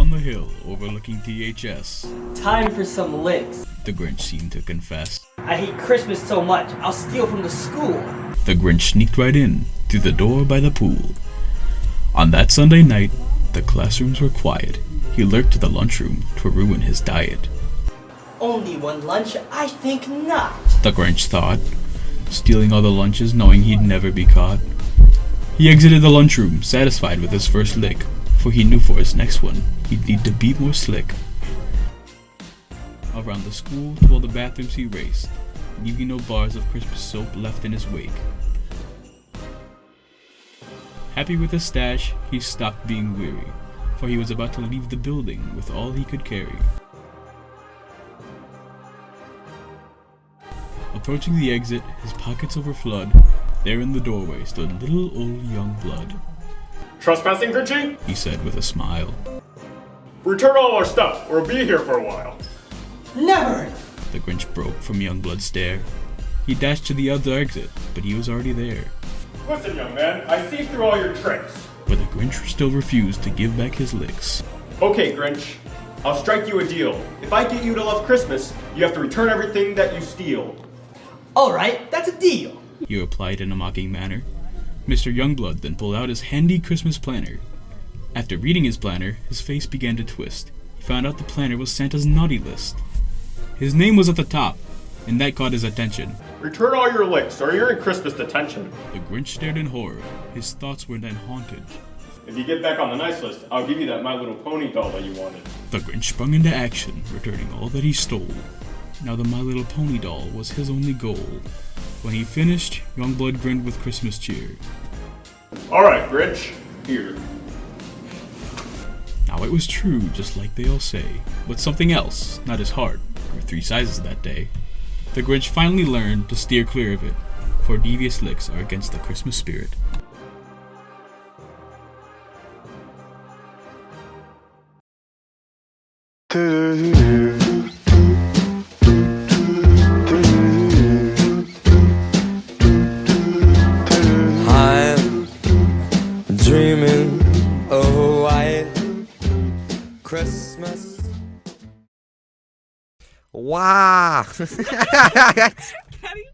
on the hill overlooking THS. Time for some licks. The Grinch seemed to confess. I hate Christmas so much, I'll steal from the school. The Grinch sneaked right in, through the door by the pool. On that Sunday night, the classrooms were quiet. He lurked to the lunchroom to ruin his diet. Only one lunch? I think not. The Grinch thought, stealing all the lunches knowing he'd never be caught. He exited the lunchroom, satisfied with his first lick, for he knew for his next one, he'd need to be more slick. Around the school to all the bathrooms he raced, leaving no bars of Christmas soap left in his wake. Happy with his stash, he stopped being weary, for he was about to leave the building with all he could carry. Approaching the exit, his pockets overflood, there in the doorway stood little old young blood. Trespassing, Grinchy? He said with a smile. Return all our stuff, or we'll be here for a while. Never! The Grinch broke from Youngblood's stare. He dashed to the other exit, but he was already there. Listen, young man, I see through all your tricks. But the Grinch still refused to give back his licks. Okay, Grinch, I'll strike you a deal. If I get you to love Christmas, you have to return everything that you steal. Alright, that's a deal. He replied in a mocking manner. Mr. Youngblood then pulled out his handy Christmas planner. After reading his planner, his face began to twist. He found out the planner was Santa's naughty list. His name was at the top, and that caught his attention. Return all your licks, or you're in Christmas detention. The Grinch stared in horror. His thoughts were then haunted. If you get back on the nice list, I'll give you that My Little Pony doll that you wanted. The Grinch sprung into action, returning all that he stole. Now the My Little Pony doll was his only goal. When he finished, Youngblood grinned with Christmas cheer. Alright, Grinch, here. Now it was true, just like they all say, but something else, not his heart, grew 3 sizes that day. The Grinch finally learned to steer clear of it, for devious licks are against the Christmas spirit. I'm dreaming of a white Christmas. Wow.